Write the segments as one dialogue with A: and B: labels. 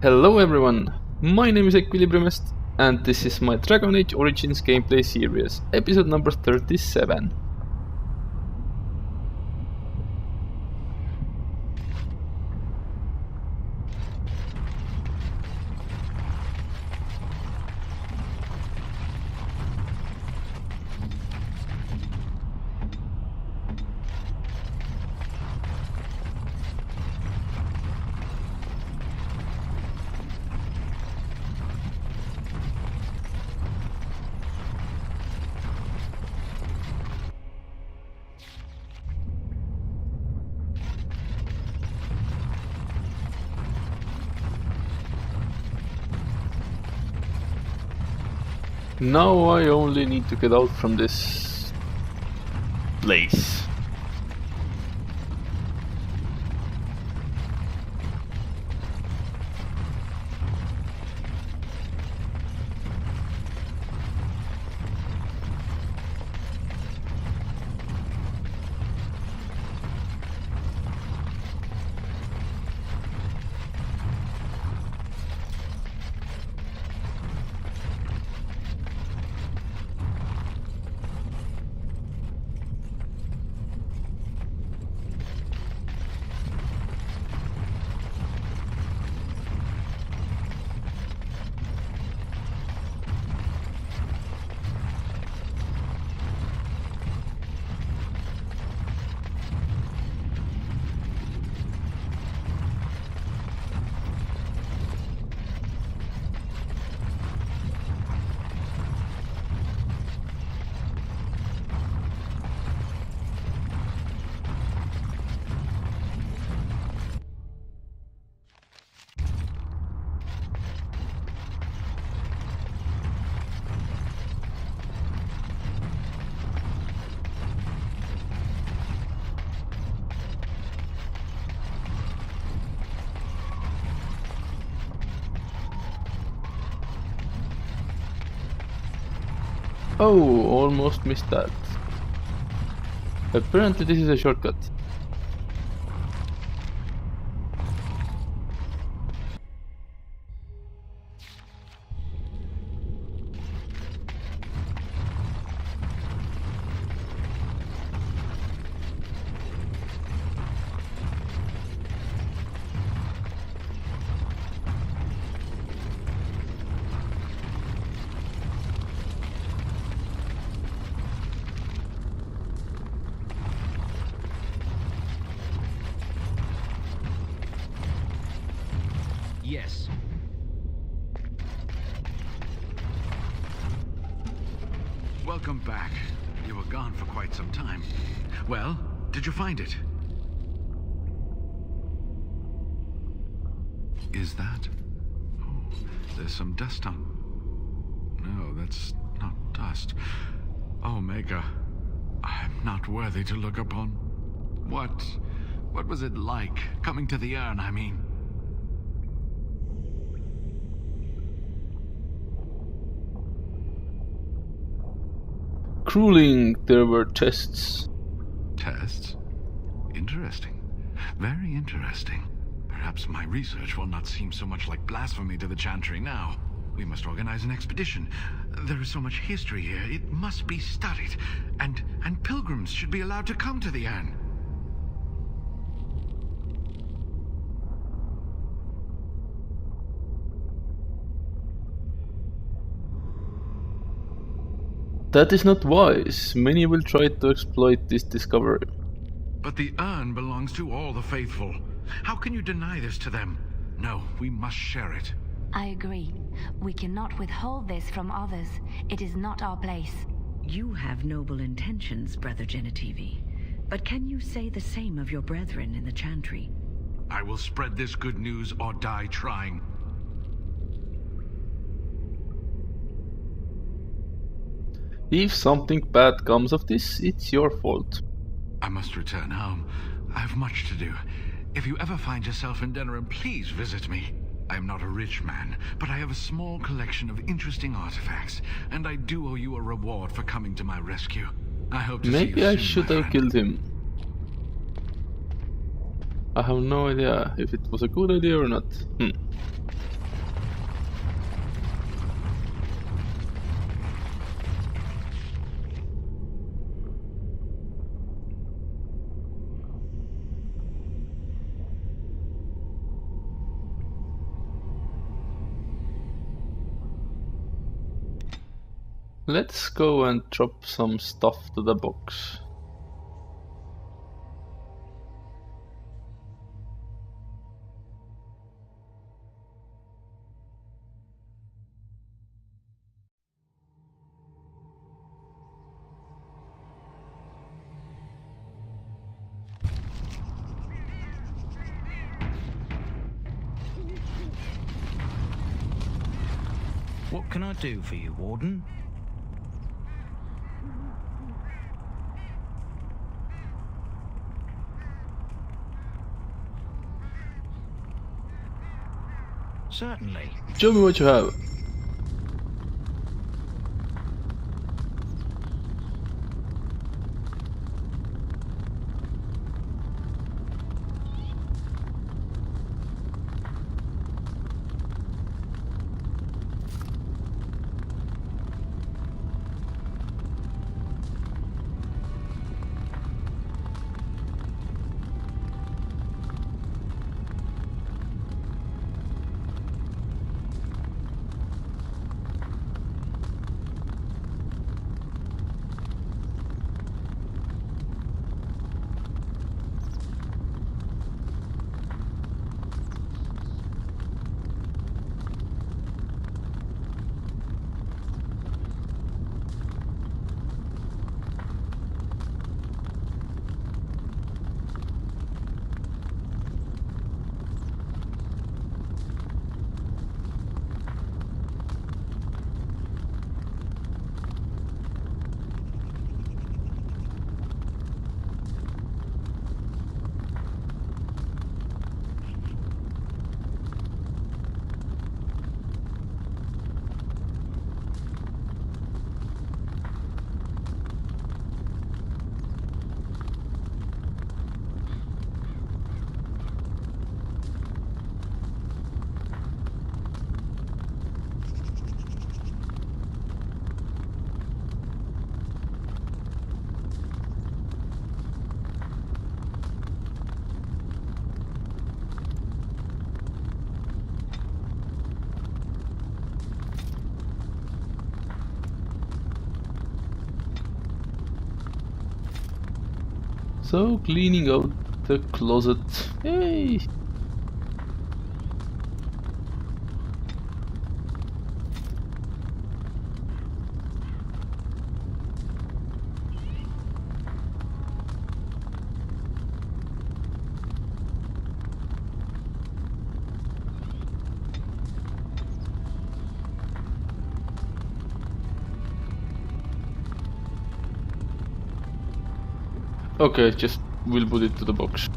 A: Hello everyone, my name is EquilibriumEST and this is my Dragon Age Origins gameplay series, episode number 37. Now I only need to get out from this place. Oh, almost missed that. Apparently this is a shortcut.
B: Yes. Welcome back. You were gone for quite some time. Well, did you find it? Is that? Oh, there's some dust on... No, that's not dust. Omega, I'm not worthy to look upon. What was it like, coming to the urn, I mean?
A: Crueling, there were tests.
B: Tests? Interesting. Very interesting. Perhaps my research will not seem so much like blasphemy to the Chantry now. We must organize an expedition. There is so much history here, it must be studied. And pilgrims should be allowed to come to the urn.
A: That is not wise. Many will try to exploit this discovery.
B: But the urn belongs to all the faithful. How can you deny this to them? No, we must share it.
C: I agree. We cannot withhold this from others. It is not our place.
D: You have noble intentions, Brother Genitivi. But can you say the same of your brethren in the Chantry?
B: I will spread this good news or die trying.
A: If something bad comes of this, it's your fault.
B: I must return home. I have much to do. If you ever find yourself in Denerim, please visit me. I am not a rich man, but I have a small collection of interesting artifacts, and I do owe you a reward for coming to my rescue. I hope to see you soon,
A: Maybe I should have killed him. I have no idea if it was a good idea or not. Let's go and drop some stuff to the box.
E: What can I do for you, Warden? Certainly.
A: Show me what you have. So, cleaning out the closet. Yay! Okay, just we'll put it to the box.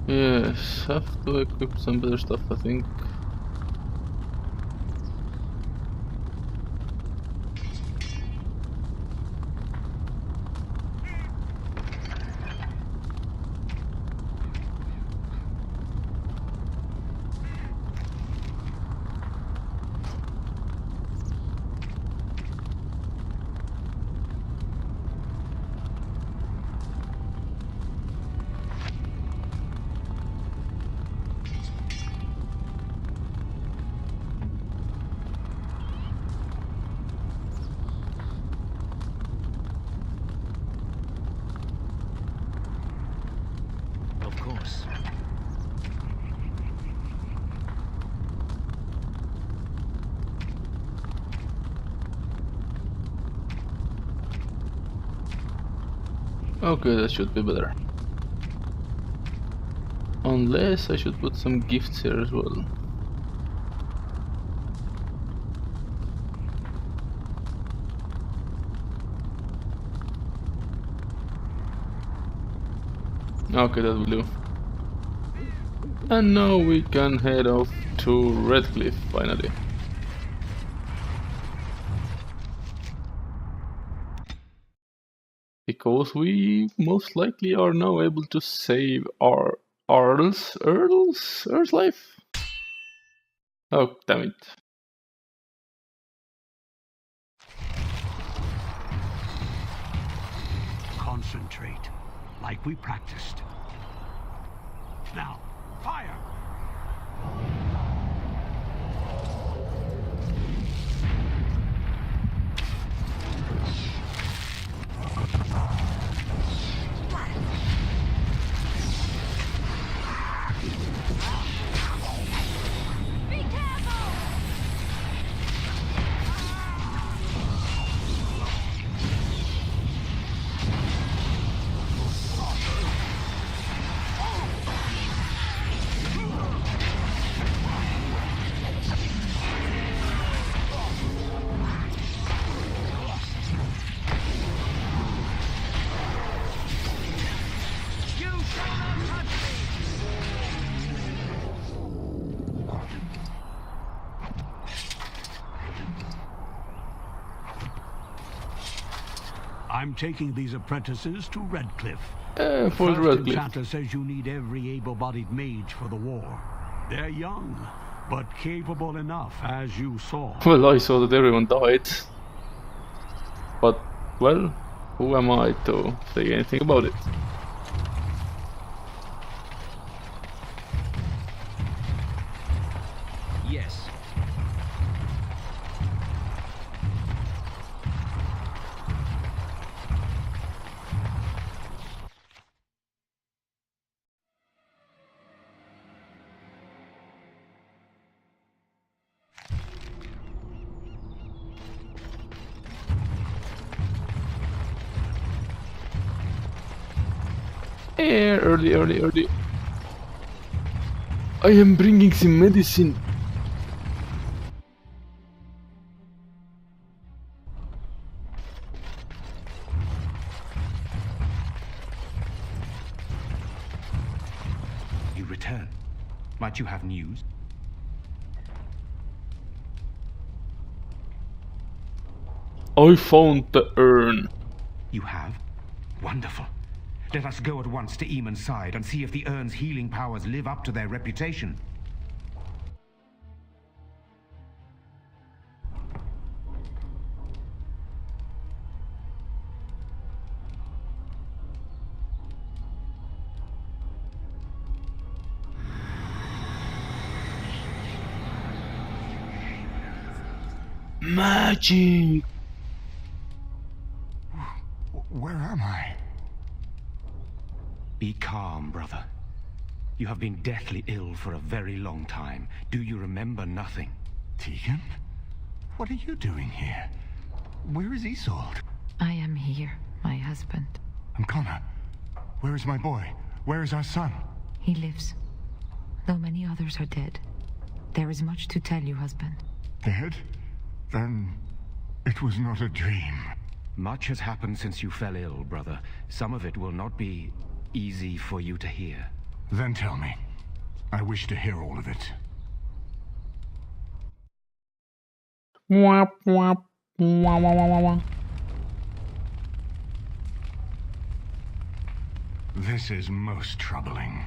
A: Yes, have to equip some better stuff, I think. Okay, that should be better. Unless I should put some gifts here as well. Okay, that will do. And now we can head off to Redcliffe finally. Because we most likely are now able to save our Earl's life? Oh, damn it.
F: Concentrate, like we practiced. Now, fire! I'm taking these apprentices to Redcliffe.
A: For
F: First
A: Redcliffe.
F: enchanter says you need every able-bodied mage for the war. They're young, but capable enough, as you saw.
A: Well, I saw that everyone died. But, well, who am I to say anything about it?
E: Yes.
A: Yeah, early. I am bringing some medicine.
G: You return. Might you have news?
A: I found the urn.
G: You have? Wonderful. Let us go at once to Eamon's side and see if the urn's healing powers live up to their reputation.
A: Magic!
B: Where am I?
G: Be calm, brother. You have been deathly ill for a very long time. Do you remember nothing?
B: Tegan? What are you doing here? Where is Isolde?
H: I am here, my husband.
B: And Connor? Where is my boy? Where is our son?
H: He lives, though many others are dead. There is much to tell you, husband.
B: Dead? Then it was not a dream.
G: Much has happened since you fell ill, brother. Some of it will not be easy for you to hear.
B: Then tell me. I wish to hear all of it.
A: Wah, wah, wah, wah, wah, wah.
B: This is most troubling.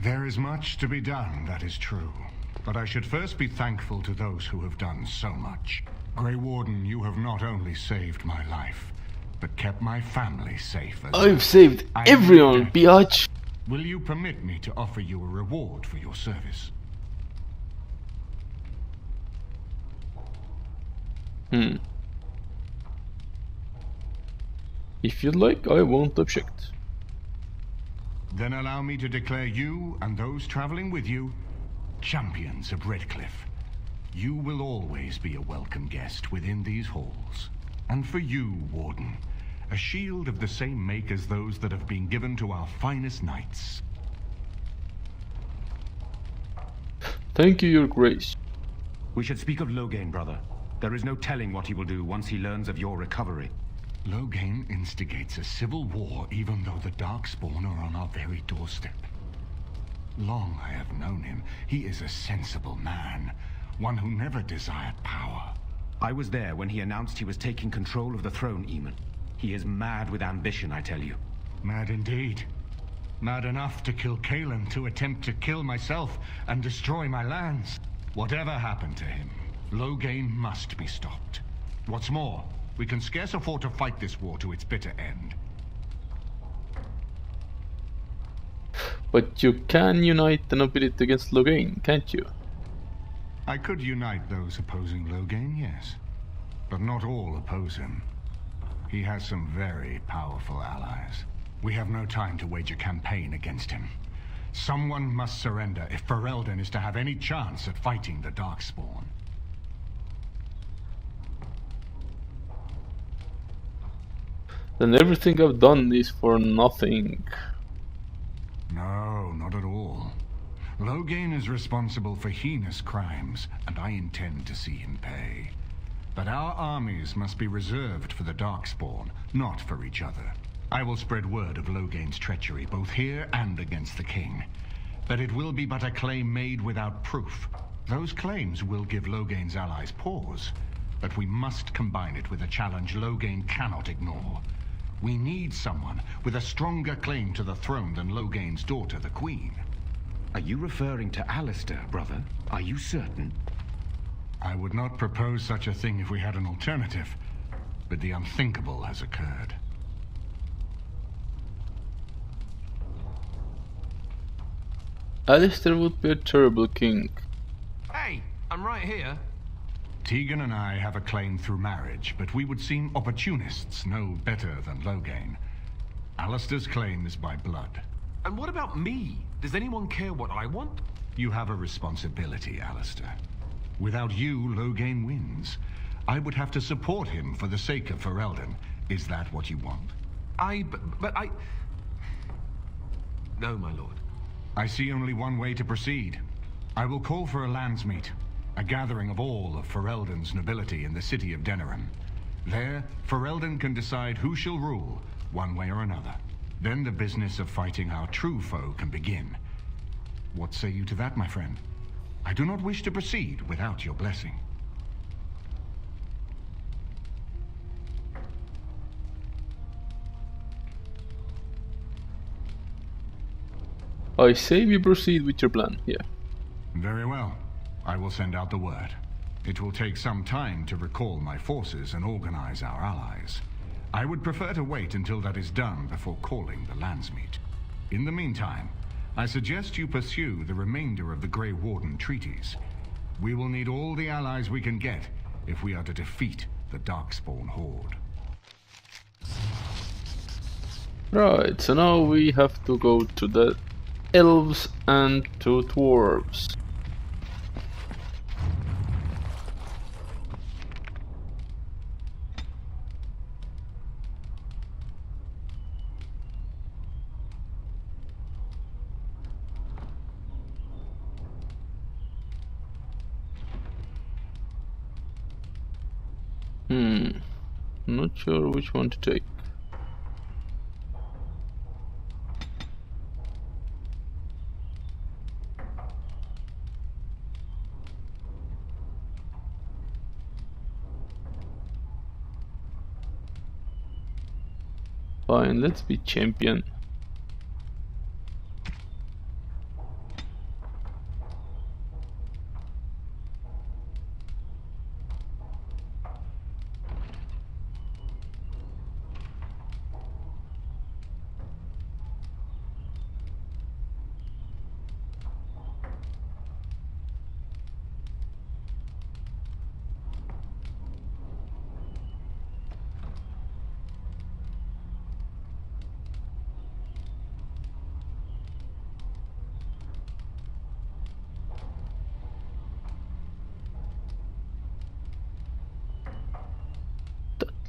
B: There is much to be done, that is true. But I should first be thankful to those who have done so much. Grey Warden, you have not only saved my life, but kept my family safe as well.
A: I've saved everyone, biatch!
B: Will you permit me to offer you a reward for your service?
A: If you'd like, I won't object.
B: Then allow me to declare you and those traveling with you champions of Redcliffe. You will always be a welcome guest within these halls.
F: And for you, Warden, a shield of the same make as those that have been given to our finest knights.
A: Thank you, Your Grace.
G: We should speak of Loghain, brother. There is no telling what he will do once he learns of your recovery.
F: Loghain instigates a civil war even though the Darkspawn are on our very doorstep. Long I have known him. He is a sensible man, one who never desired power.
G: I was there when he announced he was taking control of the throne, Eamon. He is mad with ambition, I tell you.
F: Mad indeed. Mad enough to kill Kalen, to attempt to kill myself and destroy my lands. Whatever happened to him, Loghain must be stopped. What's more, we can scarce afford to fight this war to its bitter end.
A: But you can unite the nobility against Loghain, can't you?
F: I could unite those opposing Loghain, yes. But not all oppose him. He has some very powerful allies. We have no time to wage a campaign against him. Someone must surrender if Ferelden is to have any chance at fighting the Darkspawn.
A: Then everything I've done is for nothing.
F: No, not at all. Loghain is responsible for heinous crimes, and I intend to see him pay. But our armies must be reserved for the Darkspawn, not for each other. I will spread word of Loghain's treachery, both here and against the king. But it will be but a claim made without proof. Those claims will give Loghain's allies pause, but we must combine it with a challenge Loghain cannot ignore. We need someone with a stronger claim to the throne than Loghain's daughter, the Queen.
G: Are you referring to Alistair, brother? Are you certain?
F: I would not propose such a thing if we had an alternative, but the unthinkable has occurred.
A: Alistair would be a terrible king.
I: Hey, I'm right here.
F: Tegan and I have a claim through marriage, but we would seem opportunists no better than Loghain. Alistair's claim is by blood.
I: And what about me? Does anyone care what I want?
F: You have a responsibility, Alistair. Without you, Loghain wins. I would have to support him for the sake of Ferelden. Is that what you want?
I: But I... No, my lord.
F: I see only one way to proceed. I will call for a landsmeet, a gathering of all of Ferelden's nobility in the city of Denerim. There, Ferelden can decide who shall rule, one way or another. Then the business of fighting our true foe can begin. What say you to that, my friend? I do not wish to proceed without your blessing.
A: I say we proceed with your plan, yeah.
F: Very well. I will send out the word. It will take some time to recall my forces and organize our allies. I would prefer to wait until that is done before calling the landsmeet. In the meantime, I suggest you pursue the remainder of the Grey Warden treaties. We will need all the allies we can get if we are to defeat the Darkspawn horde.
A: Right, so now we have to go to the elves and to dwarves. Not sure which one to take. Fine, let's be champion.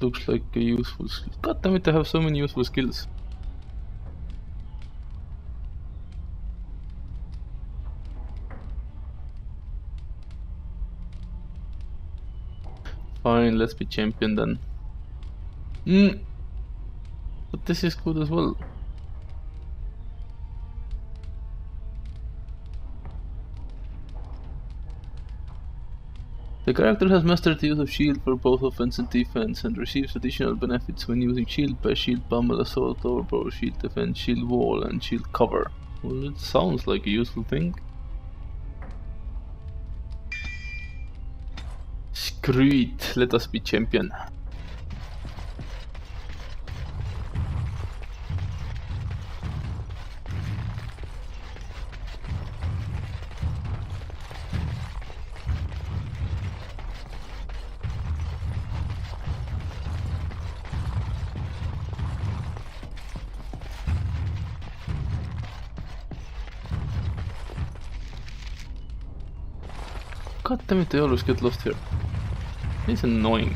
A: looks like a useful skill. God damn it, I have so many useful skills. Fine, let's be champion then. But this is good as well. The character has mastered the use of shield for both offense and defense, and receives additional benefits when using shield by shield pummel, assault, overpower, shield defense, shield wall, and shield cover. Well, it sounds like a useful thing. Screw it, let us be champion. God damn it, I always get lost here. It's annoying.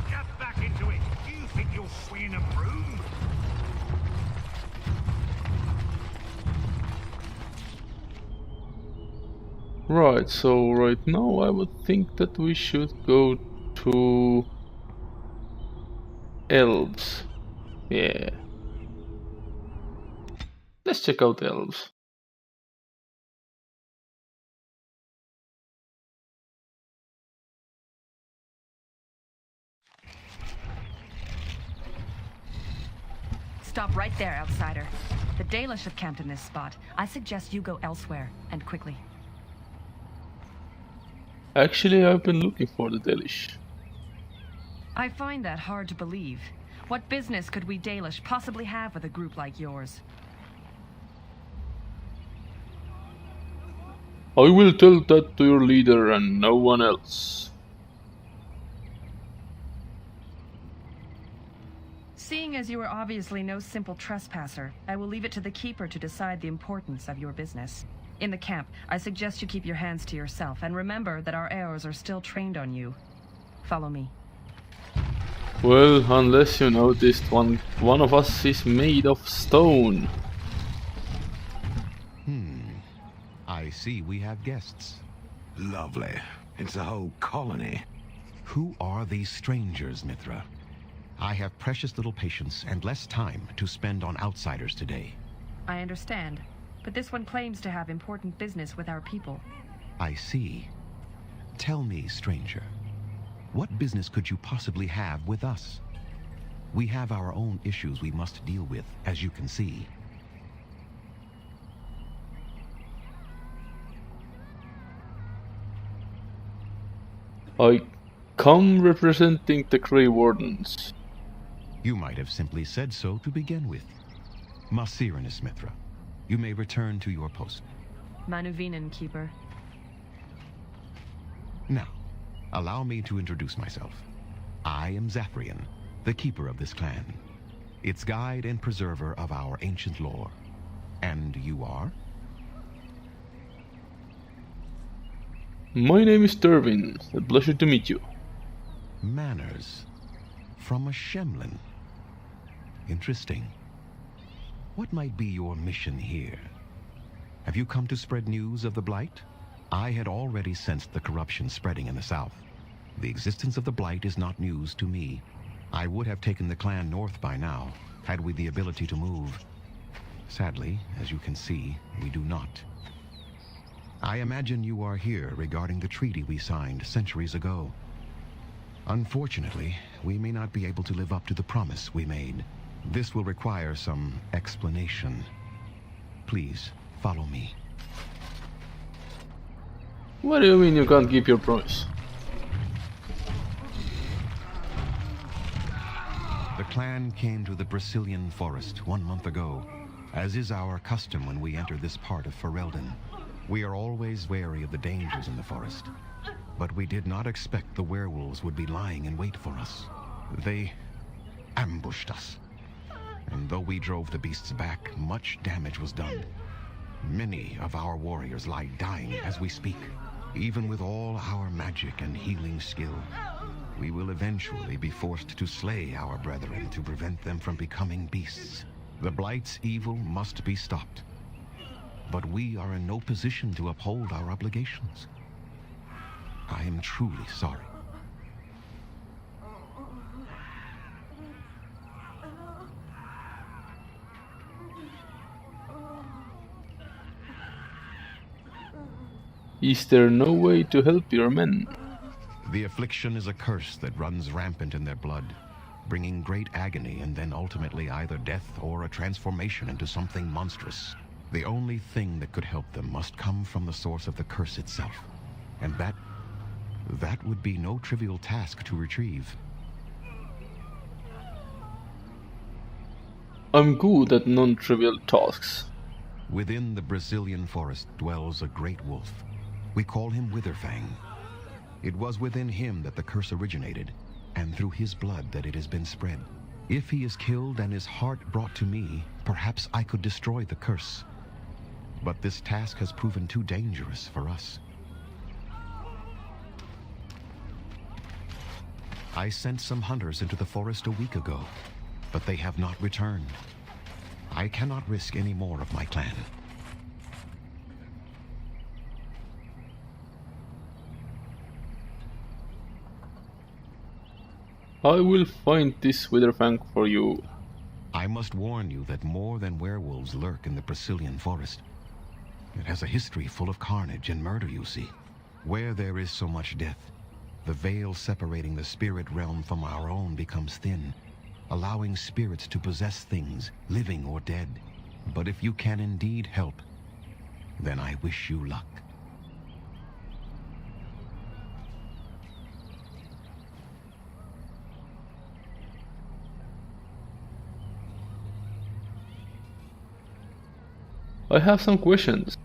G: Get back into it! Do you think you're swinging a broom?
A: Right, so right now I would think that we should go to elves. Yeah. Let's check out elves.
D: Stop right there, outsider. The Dalish have camped in this spot. I suggest you go elsewhere, and quickly.
A: Actually, I've been looking for the Dalish.
D: I find that hard to believe. What business could we Dalish possibly have with a group like yours?
A: I will tell that to your leader and no one else.
D: Seeing as you are obviously no simple trespasser, I will leave it to the Keeper to decide the importance of your business. In the camp, I suggest you keep your hands to yourself, and remember that our arrows are still trained on you. Follow me.
A: Well, unless you noticed, one of us is made of stone.
J: I see we have guests.
B: Lovely. It's a whole colony.
J: Who are these strangers, Mithra? I have precious little patience and less time to spend on outsiders today.
D: I understand, but this one claims to have important business with our people.
J: I see. Tell me, stranger, what business could you possibly have with us? We have our own issues we must deal with, as you can see.
A: I come representing the Grey Wardens.
J: You might have simply said so to begin with. Masirinus, Mithra, you may return to your post.
D: Manuvinen, Keeper.
J: Now, allow me to introduce myself. I am Zafrian, the keeper of this clan, its guide and preserver of our ancient lore. And you are?
A: My name is Dervin. A pleasure to meet you.
J: Manners. From a Shemlin. Interesting. What might be your mission here? Have you come to spread news of the Blight? I had already sensed the corruption spreading in the south. The existence of the Blight is not news to me. I would have taken the clan north by now, had we the ability to move. Sadly, as you can see, we do not. I imagine you are here regarding the treaty we signed centuries ago. Unfortunately, we may not be able to live up to the promise we made. This will require some explanation. Please, follow me.
A: What do you mean you can't keep your promise?
J: The clan came to the Brazilian forest 1 month ago, as is our custom when we enter this part of Ferelden. We are always wary of the dangers in the forest, but we did not expect the werewolves would be lying in wait for us. They ambushed us. and though we drove the beasts back, much damage was done. Many of our warriors lie dying as we speak. Even with all our magic and healing skill, we will eventually be forced to slay our brethren to prevent them from becoming beasts. The Blight's evil must be stopped. But we are in no position to uphold our obligations. I am truly sorry.
A: Is there no way to help your men?
J: The affliction is a curse that runs rampant in their blood, bringing great agony and then ultimately either death or a transformation into something monstrous. The only thing that could help them must come from the source of the curse itself. And that would be no trivial task to retrieve.
A: I'm good at non-trivial tasks.
J: Within the Brazilian forest dwells a great wolf. We call him Witherfang. It was within him that the curse originated, and through his blood that it has been spread. If he is killed and his heart brought to me, perhaps I could destroy the curse. But this task has proven too dangerous for us. I sent some hunters into the forest a week ago, but they have not returned. I cannot risk any more of my clan.
A: I will find this Witherfang for you.
J: I must warn you that more than werewolves lurk in the Brazilian forest. It has a history full of carnage and murder, you see. Where there is so much death, the veil separating the spirit realm from our own becomes thin, allowing spirits to possess things, living or dead. But if you can indeed help, then I wish you luck.
A: I have some questions.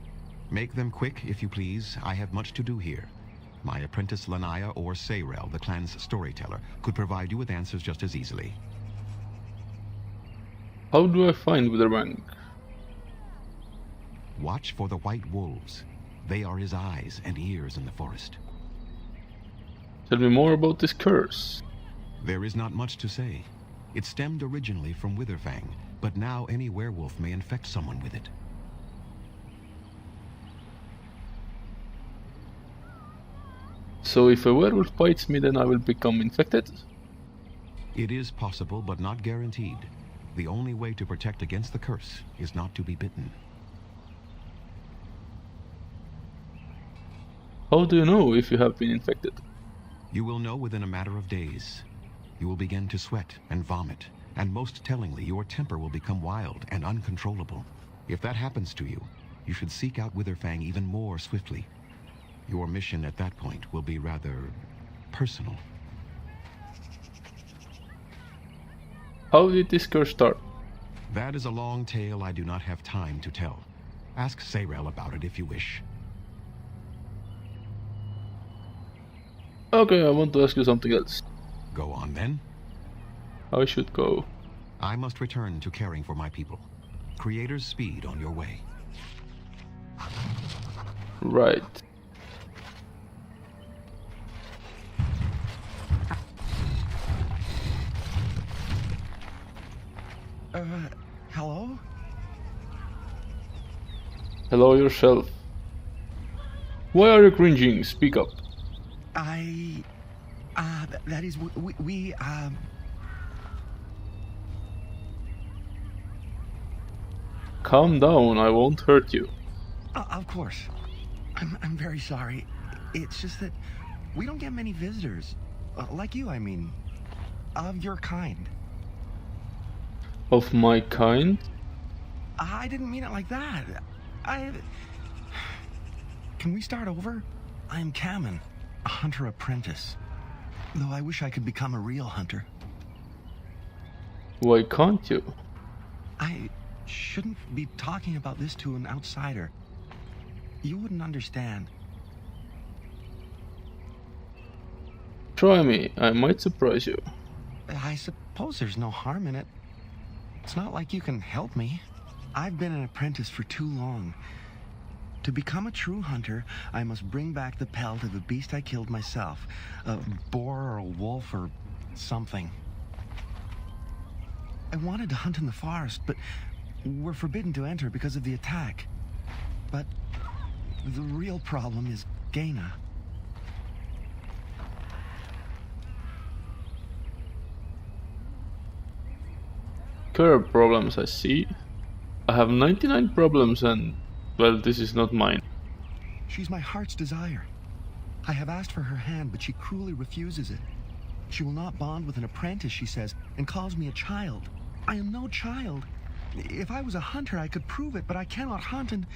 J: Make them quick, if you please. I have much to do here. My apprentice Lanaya or Sayrel, the clan's storyteller, could provide you with answers just as easily.
A: How do I find Witherfang?
J: Watch for the white wolves. They are his eyes and ears in the forest.
A: Tell me more about this curse.
J: There is not much to say. It stemmed originally from Witherfang, but now any werewolf may infect someone with it.
A: So if a werewolf bites me, then I will become infected?
J: It is possible, but not guaranteed. The only way to protect against the curse is not to be bitten.
A: How do you know if you have been infected?
J: You will know within a matter of days. You will begin to sweat and vomit, and most tellingly, your temper will become wild and uncontrollable. If that happens to you, you should seek out Witherfang even more swiftly. Your mission at that point will be rather personal.
A: How did this curse start?
J: That is a long tale I do not have time to tell. Ask Sayrel about it if you wish.
A: Okay, I want to ask you something else.
J: Go on then.
A: I should go.
J: I must return to caring for my people. Creator's speed on your way.
A: Right.
K: Hello?
A: Hello yourself. Why are you cringing? Speak up.
K: That is, we
A: Calm down, I won't hurt you.
K: Of course. I'm very sorry. It's just that we don't get many visitors. Like you, I mean. Of your kind.
A: Of my kind?
K: I didn't mean it like that. Can we start over? I'm Kamen, a hunter apprentice. Though I wish I could become a real hunter.
A: Why can't you?
K: I shouldn't be talking about this to an outsider. You wouldn't understand.
A: Try me, I might surprise you.
K: I suppose there's no harm in it. It's not like you can help me. I've been an apprentice for too long. To become a true hunter, I must bring back the pelt of a beast I killed myself. A boar or a wolf or something. I wanted to hunt in the forest, but we're forbidden to enter because of the attack. But the real problem is Gaina.
A: Curve problems, I see. I have 99 problems and, well, this is not mine.
K: She's my heart's desire. I have asked for her hand, but she cruelly refuses it. She will not bond with an apprentice, she says, and calls me a child. I am no child. If I was a hunter, I could prove it, but I cannot hunt, and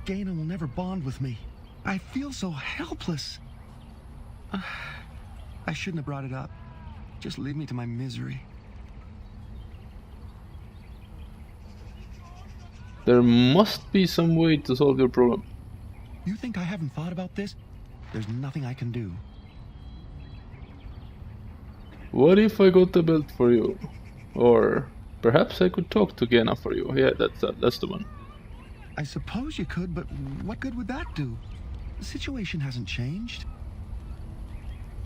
K: Gaina will never bond with me. I feel so helpless. I shouldn't have brought it up. Just leave me to my misery.
A: There must be some way to solve your problem.
K: You think I haven't thought about this? There's nothing I can do.
A: What if I got the belt for you? Or perhaps I could talk to Gaina for you. Yeah, that's the one.
K: I suppose you could, but what good would that do? The situation hasn't changed.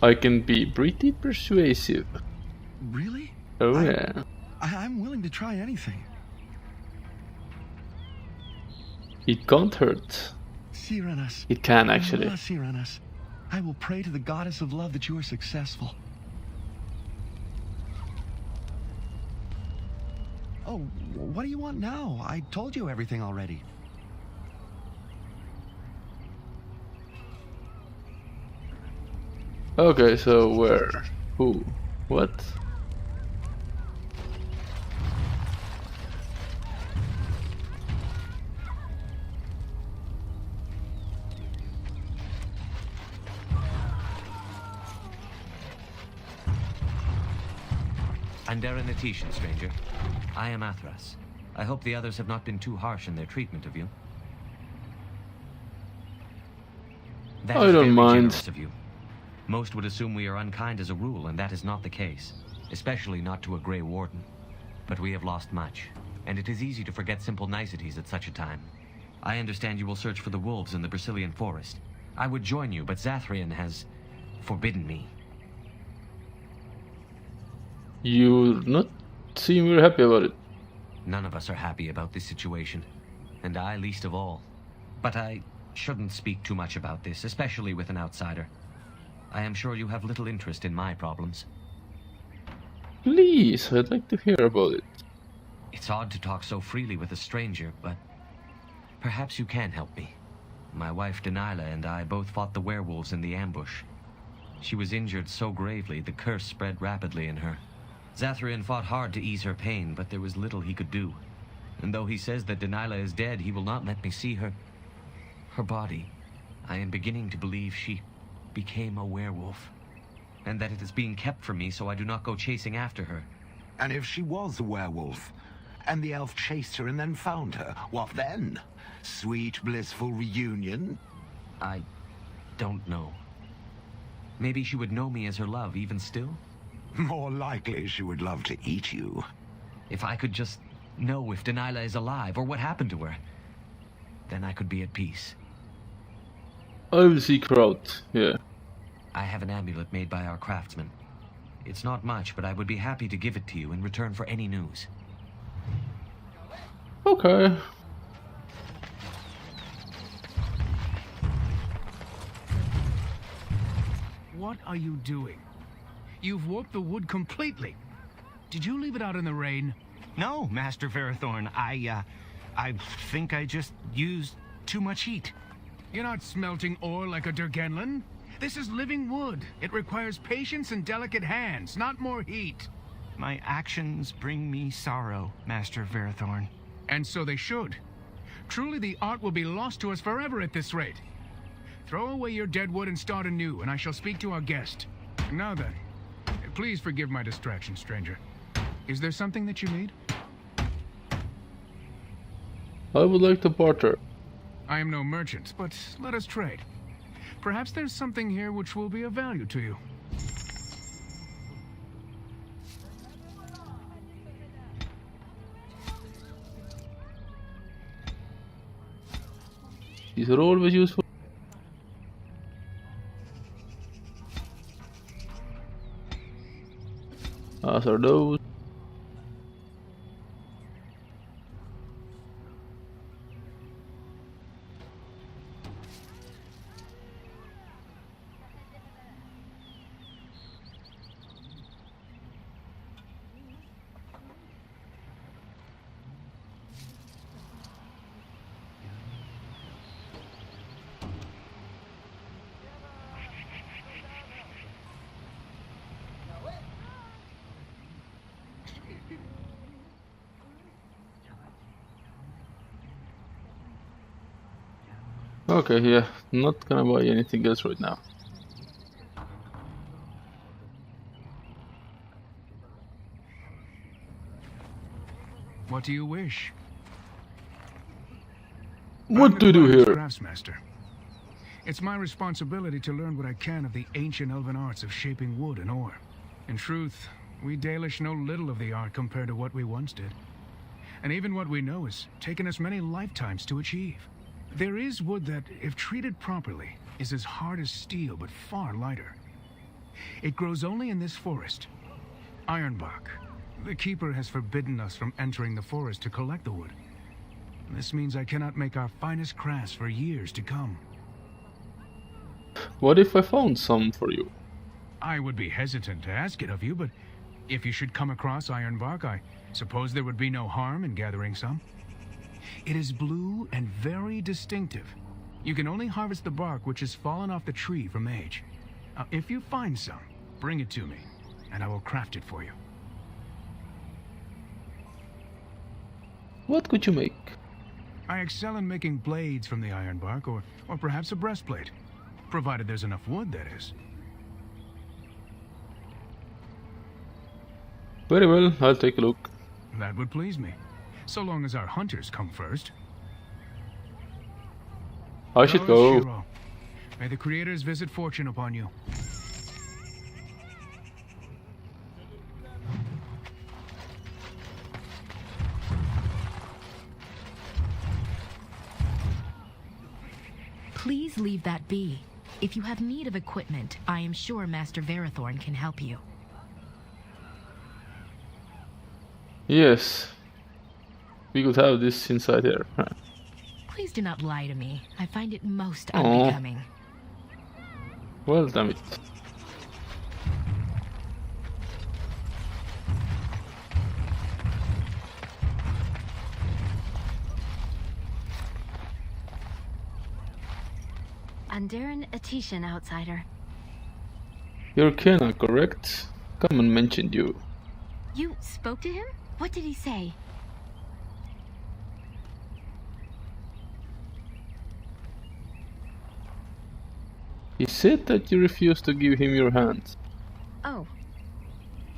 A: I can be pretty persuasive.
K: Really?
A: Oh yeah.
K: I'm willing to try anything.
A: It can't hurt.
K: Cyranas.
A: It can actually.
K: Cyranas. I will pray to the goddess of love that you are successful. Oh, what do you want now? I told you everything already.
A: Okay, so where? Who? What?
L: Andera Natishan, stranger. I am Athras. I hope the others have not been too harsh in their treatment of you. That
A: I
L: is
A: don't
L: very
A: mind.
L: generous of you. Most would assume we are unkind as a rule, and that is not the case. Especially not to a Grey Warden. But we have lost much, and it is easy to forget simple niceties at such a time. I understand you will search for the wolves in the Brazilian forest. I would join you, but Zathrian has forbidden me.
A: You not seem very happy about it.
L: None of us are happy about this situation, and I least of all. But I shouldn't speak too much about this, especially with an outsider. I am sure you have little interest in my problems.
A: Please, I'd like to hear about it.
L: It's odd to talk so freely with a stranger, but perhaps you can help me. My wife Denilah and I both fought the werewolves in the ambush. She was injured so gravely, the curse spread rapidly in her. Zathrian fought hard to ease her pain, but there was little he could do. And though he says that Denilah is dead, he will not let me see her body. I am beginning to believe she became a werewolf, and that it is being kept from me so I do not go chasing after her.
M: And if she was a werewolf, and the elf chased her and then found her, what then? Sweet, blissful reunion?
L: I don't know. Maybe she would know me as her love, even still?
M: More likely she would love to eat you.
L: If I could just know if Denilah is alive, or what happened to her, then I could be at peace.
A: I will seek her out, yeah.
L: I have an amulet made by our craftsman. It's not much, but I would be happy to give it to you in return for any news.
A: Okay.
N: What are you doing? You've warped the wood completely. Did you leave it out in the rain?
E: No, Master Verathorn. I think I just used too much heat.
N: You're not smelting ore like a Durgenlin. This is living wood. It requires patience and delicate hands, not more heat.
E: My actions bring me sorrow, Master Verathorn.
N: And so they should. Truly, the art will be lost to us forever at this rate. Throw away your dead wood and start anew, and I shall speak to our guest. Now then, please forgive my distraction, stranger. Is there something that you need?
A: I would like to barter.
N: I am no merchant, but let us trade. Perhaps there's something here which will be of value to you.
A: These are always useful. As are those. Okay, yeah, not gonna buy anything else right now.
N: What do you wish?
A: What do you do here?
N: Craftsmaster. It's my responsibility to learn what I can of the ancient elven arts of shaping wood and ore. In truth, we Dalish know little of the art compared to what we once did. And even what we know has taken us many lifetimes to achieve. There is wood that, if treated properly, is as hard as steel but far lighter. It grows only in this forest. Ironbark. The Keeper has forbidden us from entering the forest to collect the wood. This means I cannot make our finest crafts for years to come.
A: What if I found some for you?
N: I would be hesitant to ask it of you, but if you should come across ironbark, I suppose there would be no harm in gathering some. It is blue and very distinctive. You can only harvest the bark which has fallen off the tree from age. If you find some, bring it to me, and I will craft it for you.
A: What could you make?
N: I excel in making blades from the ironbark, or perhaps a breastplate. Provided there's enough wood, that is.
A: Very well, I'll take a look.
N: That would please me. So long as our hunters come first.
A: I should go.
N: Shiro. May the creators visit fortune upon you.
O: Please leave that be. If you have need of equipment, I am sure Master Verathorn can help you.
A: Yes. We could have this inside here.
O: Please do not lie to me. I find it most unbecoming.
A: Well, damn it.
C: Andaran Atishan, outsider.
A: You're Kenna, correct? Someone mentioned you.
C: You spoke to him? What did he say?
A: He said that you refused to give him your hand.
C: Oh.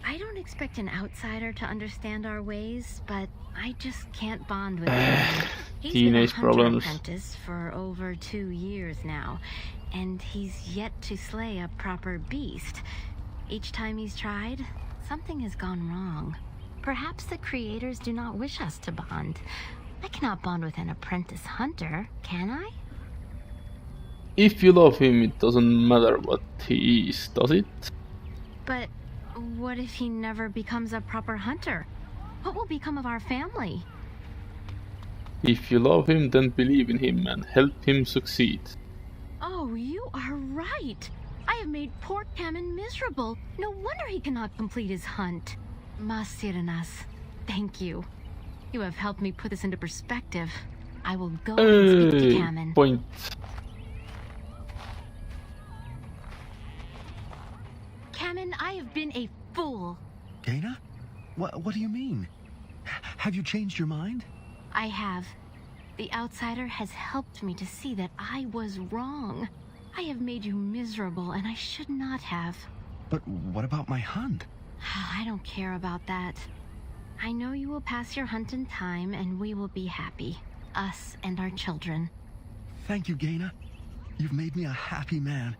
C: I don't expect an outsider to understand our ways, but I just can't bond with him. He's
A: Teenage
C: been a hunter
A: problems.
C: apprentice for over 2 years now, and he's yet to slay a proper beast. Each time he's tried, something has gone wrong. Perhaps the creators do not wish us to bond. I cannot bond with an apprentice hunter, can I?
A: If you love him, it doesn't matter what he is, does it?
C: But what if he never becomes a proper hunter? What will become of our family?
A: If you love him, then believe in him and help him succeed.
C: Oh, you are right. I have made poor Kamen miserable. No wonder he cannot complete his hunt. Masiranas, thank you. You have helped me put this into perspective. I will go and speak to Kamen.
A: Point.
C: Kamen, I have been a fool.
K: Dana? What do you mean? Have you changed your mind?
C: I have. The outsider has helped me to see that I was wrong. I have made you miserable, and I should not have.
K: But what about my hunt?
C: I don't care about that. I know you will pass your hunt in time, and we will be happy. Us and our children.
K: Thank you, Gaina. You've made me a happy man.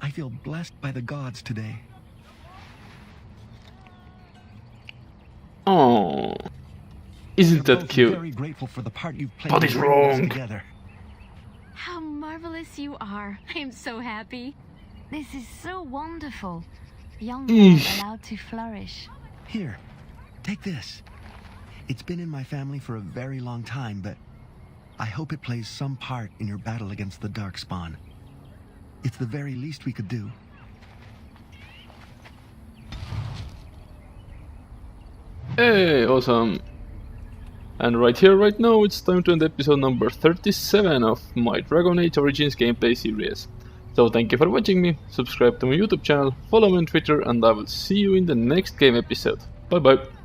K: I feel blessed by the gods today.
A: Oh, isn't that cute?
K: Very grateful for the part you've played.
A: What is wrong?
C: How marvelous you are. I am so happy. This is so wonderful. Young
K: Eesh.
C: love allowed to flourish.
K: Here, take this. It's been in my family for a very long time, but I hope it plays some part in your battle against the Darkspawn. It's the very least we could do.
A: Hey, awesome. And right here, right now, it's time to end episode number 37 of my Dragon Age Origins gameplay series. So thank you for watching me, subscribe to my YouTube channel, follow me on Twitter, and I will see you in the next game episode. Bye bye.